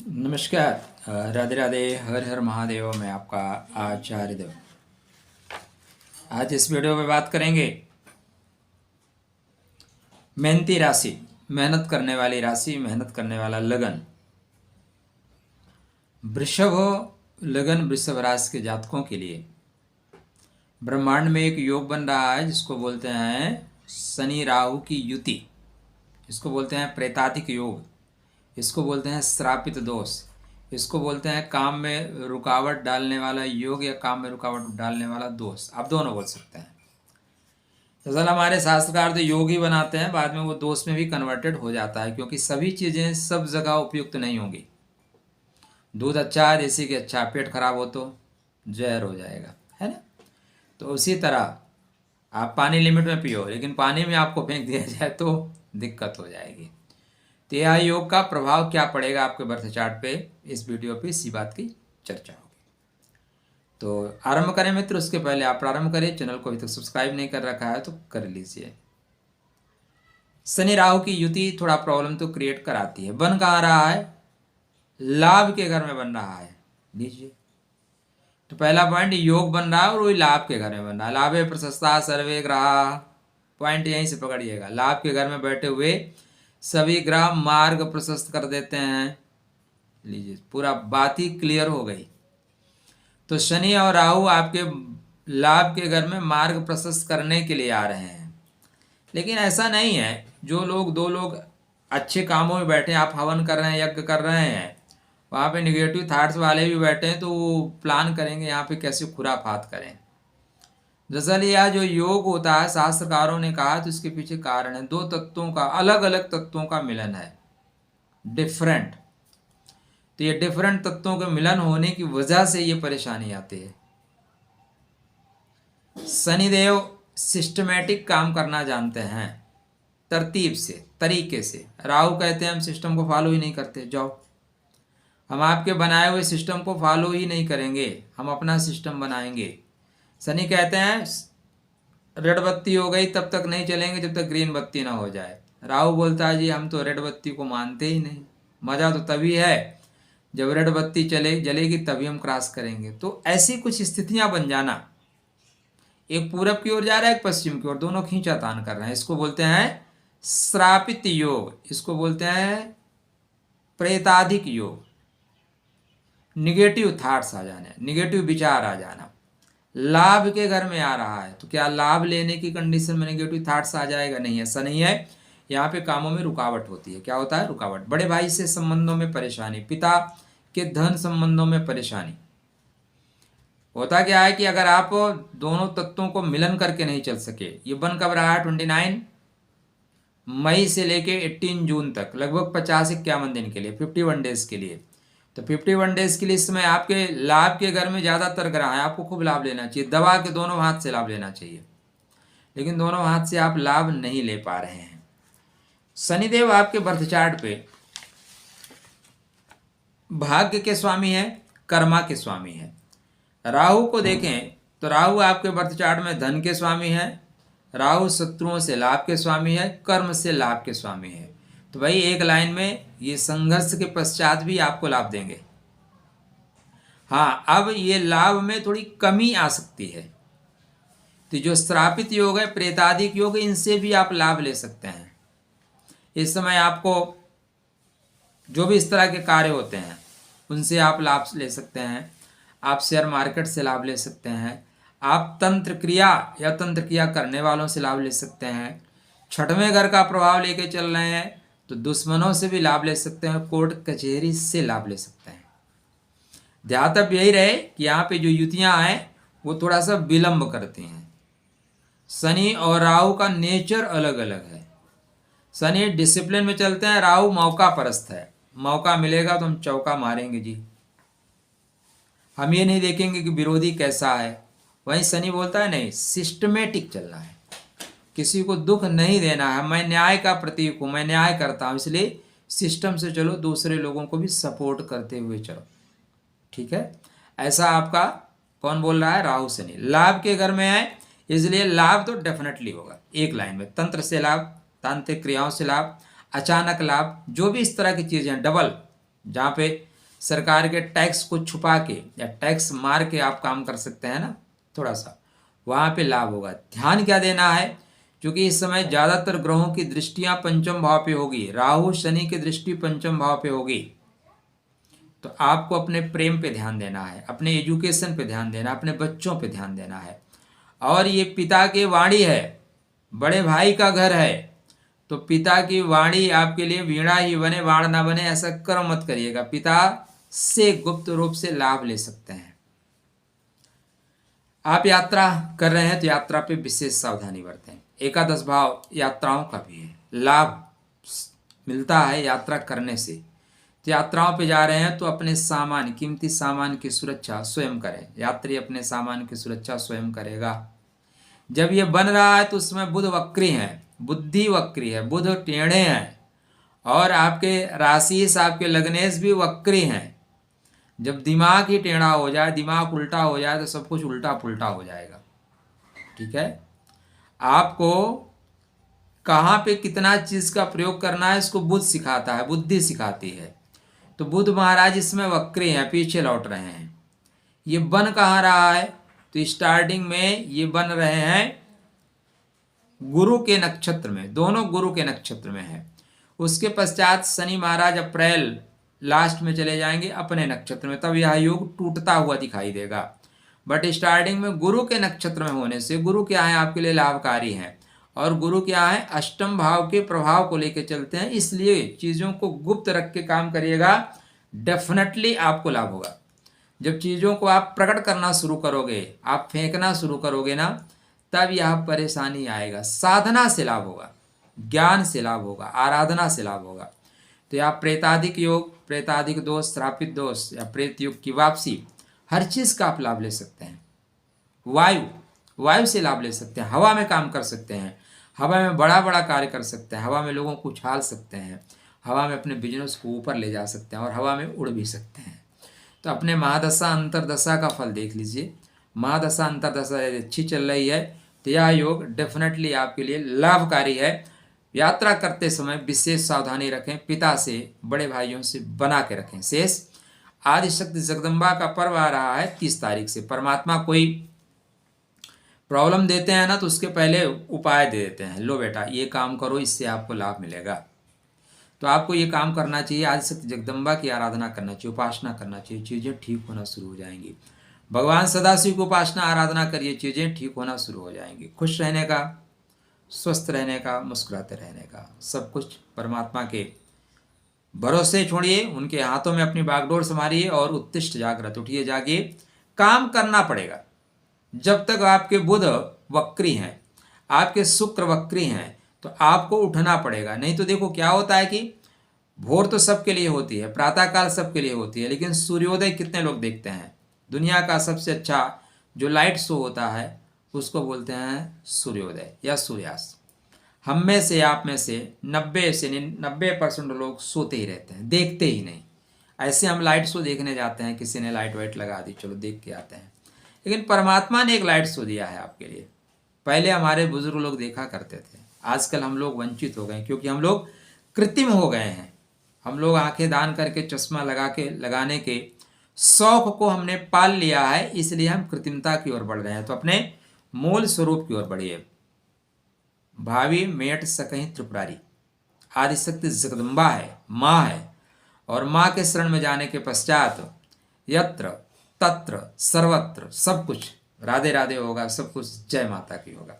नमस्कार। राधे राधे, हर हर महादेव। मैं आपका आचार्य देव। आज इस वीडियो में बात करेंगे मेहनती राशि, मेहनत करने वाली राशि, मेहनत करने वाला लगन। वृषभ लगन, वृषभ राशि के जातकों के लिए ब्रह्मांड में एक योग बन रहा है जिसको बोलते हैं शनि राहु की युति। इसको बोलते हैं प्रेताधिक योग, इसको बोलते हैं श्रापित दोष, इसको बोलते हैं काम में रुकावट डालने वाला योग या काम में रुकावट डालने वाला दोष। आप दोनों बोल सकते हैं। दरअसल हमारे शास्त्रकार तो योग ही बनाते हैं, बाद में वो दोष में भी कन्वर्टेड हो जाता है, क्योंकि सभी चीज़ें सब जगह उपयुक्त नहीं होंगी। दूध अच्छा है, देसी के अच्छा, पेट खराब हो तो जहर हो जाएगा, है ना। तो उसी तरह आप पानी लिमिट में पियो, लेकिन पानी में आपको फेंक दिया जाए तो दिक्कत हो जाएगी। तो यह योग का प्रभाव क्या पड़ेगा आपके बर्थ चार्ट पे, इस वीडियो पे इसी बात की चर्चा होगी। तो आरंभ करें मित्र। उसके पहले आप प्रारंभ करें, चैनल को अभी तक सब्सक्राइब नहीं कर रखा है तो कर लीजिए। शनि राहु की युति थोड़ा प्रॉब्लम तो क्रिएट कराती है। बन कहाँ रहा है? लाभ के घर में बन रहा है। लीजिए, तो पहला पॉइंट, योग बन रहा है और वही लाभ के घर में बन रहा है। लाभे प्रशस्ता सर्वे ग्रह, पॉइंट यहीं से पकड़िएगा। लाभ के घर में बैठे हुए सभी ग्रह मार्ग प्रशस्त कर देते हैं। लीजिए, पूरा बात ही क्लियर हो गई। तो शनि और राहु आपके लाभ के घर में मार्ग प्रशस्त करने के लिए आ रहे हैं। लेकिन ऐसा नहीं है, जो लोग, दो लोग अच्छे कामों में बैठे हैं, आप हवन कर रहे हैं, यज्ञ कर रहे हैं, वहाँ पे निगेटिव थॉट्स वाले भी बैठे हैं, तो वो प्लान करेंगे यहाँ पे कैसे खुराफात करें। दरअसल यह जो योग होता है, शास्त्रकारों ने कहा, तो इसके पीछे कारण है, दो तत्वों का, अलग अलग तत्वों का मिलन है, डिफरेंट। तो ये डिफरेंट तत्वों के मिलन होने की वजह से ये परेशानी आती है। शनिदेव सिस्टमेटिक काम करना जानते हैं, तरतीब से, तरीके से। राहु कहते हैं हम सिस्टम को फॉलो ही नहीं करते, जाओ, हम आपके बनाए हुए सिस्टम को फॉलो ही नहीं करेंगे, हम अपना सिस्टम बनाएंगे। शनि कहते हैं रेड बत्ती हो गई तब तक नहीं चलेंगे जब तक ग्रीन बत्ती ना हो जाए। राहु बोलता है जी हम तो रेड बत्ती को मानते ही नहीं, मज़ा तो तभी है जब रेड बत्ती जलेगी तभी हम क्रॉस करेंगे। तो ऐसी कुछ स्थितियां बन जाना, एक पूरब की ओर जा रहा है, एक पश्चिम की ओर, दोनों खींचातान कर रहे हैं। इसको बोलते हैं श्रापित योग, इसको बोलते हैं प्रेताधिक योग। निगेटिव थॉट्स आ जाने, निगेटिव विचार आ जाना। लाभ के घर में आ रहा है, तो क्या लाभ लेने की कंडीशन में नेगेटिव थॉट्स आ जाएगा? नहीं, ऐसा नहीं है। यहाँ पे कामों में रुकावट होती है। क्या होता है? रुकावट। बड़े भाई से संबंधों में परेशानी, पिता के धन संबंधों में परेशानी। होता क्या है कि अगर आप दोनों तत्वों को मिलन करके नहीं चल सके, ये बन कब रहा है? 29 मई से लेके 18 जून तक, लगभग 50-51 दिन के लिए, 51 डेज के लिए। तो 51 डेज के लिए इस समय आपके लाभ के घर में ज़्यादातर ग्रह है, आपको खूब लाभ लेना चाहिए, दबा के दोनों हाथ से लाभ लेना चाहिए, लेकिन दोनों हाथ से आप लाभ नहीं ले पा रहे हैं। शनिदेव आपके बर्थ चार्ट पे भाग्य के स्वामी है, कर्मा के स्वामी है। राहु को देखें तो राहु आपके बर्थ चार्ट में धन के स्वामी है, राहु शत्रुओं से लाभ के स्वामी है, कर्म से लाभ के स्वामी है। तो भाई एक लाइन में ये संघर्ष के पश्चात भी आपको लाभ देंगे। हाँ, अब ये लाभ में थोड़ी कमी आ सकती है। तो जो श्रापित योग है, प्रेताधिक योग, इनसे भी आप लाभ ले सकते हैं। इस समय आपको जो भी इस तरह के कार्य होते हैं उनसे आप लाभ ले सकते हैं। आप शेयर मार्केट से लाभ ले सकते हैं, आप तंत्र क्रिया या तंत्र क्रिया करने वालों से लाभ ले सकते हैं। छठवें घर का प्रभाव लेके चल रहे हैं तो दुश्मनों से भी लाभ ले सकते हैं, कोर्ट कचहरी से लाभ ले सकते हैं। ध्यातव्य यही रहे कि यहाँ पे जो युतियाँ हैं वो थोड़ा सा विलंब करती हैं। शनि और राहु का नेचर अलग अलग है। शनि डिसिप्लिन में चलते हैं, राहु मौका परस्त है, मौका मिलेगा तो हम चौका मारेंगे जी, हम ये नहीं देखेंगे कि विरोधी कैसा है। वहीं शनि बोलता है नहीं, सिस्टमेटिक चलना है, किसी को दुख नहीं देना है, मैं न्याय का प्रतीक हूँ, मैं न्याय करता हूँ, इसलिए सिस्टम से चलो, दूसरे लोगों को भी सपोर्ट करते हुए चलो, ठीक है। ऐसा आपका कौन बोल रहा है? राहु शनि लाभ के घर में है, इसलिए लाभ तो डेफिनेटली होगा। एक लाइन में तंत्र से लाभ, तांत्रिक क्रियाओं से लाभ, अचानक लाभ, जो भी इस तरह की चीज़ें डबल, जहाँ पे सरकार के टैक्स को छुपा के या टैक्स मार के आप काम कर सकते हैं ना, थोड़ा सा वहाँ पे लाभ होगा। ध्यान क्या देना है, क्योंकि इस समय ज़्यादातर ग्रहों की दृष्टियाँ पंचम भाव पे होगी, राहु शनि की दृष्टि पंचम भाव पे होगी। तो आपको अपने प्रेम पे ध्यान देना है, अपने एजुकेशन पे ध्यान देना, अपने बच्चों पे ध्यान देना है। और ये पिता की वाणी है, बड़े भाई का घर है, तो पिता की वाणी आपके लिए वीणा ही बने, वाण ना बने, ऐसा कर्म मत करिएगा। पिता से गुप्त रूप से लाभ ले सकते हैं। आप यात्रा कर रहे हैं तो यात्रा पे विशेष सावधानी बरतें। एकादश भाव यात्राओं का भी है, लाभ मिलता है यात्रा करने से। तो यात्राओं पे जा रहे हैं तो अपने सामान, कीमती सामान की सुरक्षा स्वयं करें। यात्री अपने सामान की सुरक्षा स्वयं करेगा। जब ये बन रहा है तो उसमें बुध वक्री है, बुद्धि वक्री है, बुध टेढ़े हैं, और आपके राशि आपके लग्नेश भी वक्री हैं। जब दिमाग ही टेढ़ा हो जाए, दिमाग उल्टा हो जाए, तो सब कुछ उल्टा पुल्टा हो जाएगा। ठीक है, आपको कहाँ पे कितना चीज का प्रयोग करना है इसको बुध सिखाता है, बुद्धि सिखाती है। तो बुध महाराज इसमें वक्री हैं, पीछे लौट रहे हैं। ये बन कहाँ रहा है, तो स्टार्टिंग में ये बन रहे हैं गुरु के नक्षत्र में, दोनों गुरु के नक्षत्र में है। उसके पश्चात शनि महाराज अप्रैल लास्ट में चले जाएंगे अपने नक्षत्र में, तब यह योग टूटता हुआ दिखाई देगा। बट स्टार्टिंग में गुरु के नक्षत्र में होने से, गुरु क्या है आपके लिए लाभकारी हैं, और गुरु क्या है अष्टम भाव के प्रभाव को लेकर चलते हैं। इसलिए चीज़ों को गुप्त रख के काम करिएगा, डेफिनेटली आपको लाभ होगा। जब चीज़ों को आप प्रकट करना शुरू करोगे, आप फेंकना शुरू करोगे ना, तब यह परेशानी आएगा। साधना से लाभ होगा, ज्ञान से लाभ होगा, आराधना से लाभ होगा। तो या प्रेताधिक योग, प्रेताधिक दोष, श्रापित दोष या प्रेत योग की वापसी, हर चीज़ का आप लाभ ले सकते हैं। वायु से लाभ ले सकते हैं, हवा में काम कर सकते हैं, हवा में बड़ा बड़ा कार्य कर सकते हैं, हवा में लोगों को उछाल सकते हैं, हवा में अपने बिजनेस को ऊपर ले जा सकते हैं, और हवा में उड़ भी सकते हैं। तो अपने महादशा अंतरदशा का फल देख लीजिए। महादशा अंतरदशा यदि अच्छी चल रही है तो यह योग डेफिनेटली आपके लिए लाभकारी है। यात्रा करते समय विशेष सावधानी रखें, पिता से, बड़े भाइयों से बना के रखें। शेष आदिशक्ति जगदम्बा का पर्व आ रहा है 30 तारीख से। परमात्मा कोई प्रॉब्लम देते हैं ना, तो उसके पहले उपाय दे देते हैं, लो बेटा ये काम करो, इससे आपको लाभ मिलेगा। तो आपको ये काम करना चाहिए, आदिशक्ति जगदम्बा की आराधना करना चाहिए, उपासना करना चाहिए, चीज़ें ठीक होना शुरू हो जाएंगी। भगवान सदाशिव की उपासना आराधना करिए, चीज़ें ठीक होना शुरू हो जाएंगी। खुश रहने का, स्वस्थ रहने का, मुस्कुराते रहने का, सब कुछ परमात्मा के भरोसे छोड़िए, उनके हाथों में अपनी बागडोर संभालिए और उत्तिष्ठ जागृत, उठिए जागिए, काम करना पड़ेगा। जब तक आपके बुध वक्री हैं, आपके शुक्र वक्री हैं, तो आपको उठना पड़ेगा। नहीं तो देखो क्या होता है कि भोर तो सबके लिए होती है, प्रातःकाल सबके लिए होती है, लेकिन सूर्योदय कितने लोग देखते हैं? दुनिया का सबसे अच्छा जो लाइट शो होता है उसको बोलते हैं सूर्योदय या सूर्यास्त। हम में से, आप में से 90% लोग सोते ही रहते हैं, देखते ही नहीं। ऐसे हम लाइट शो देखने जाते हैं, किसी ने लाइट वाइट लगा दी, चलो देख के आते हैं, लेकिन परमात्मा ने एक लाइट शो दिया है आपके लिए। पहले हमारे बुजुर्ग लोग देखा करते थे, आजकल हम लोग वंचित हो गए, क्योंकि हम लोग कृत्रिम हो गए हैं। हम लोग आंखें दान करके चश्मा लगाने के शौक को हमने पाल लिया है, इसलिए हम कृत्रिमता की ओर बढ़ रहे हैं। तो अपने मूल स्वरूप की ओर बढ़िए। भावी मेट सकहीं त्रिपुरारी, आदिशक्ति जगदम्बा है, माँ है, और माँ के शरण में जाने के पश्चात यत्र तत्र सर्वत्र सब कुछ राधे राधे होगा, सब कुछ जय माता की होगा।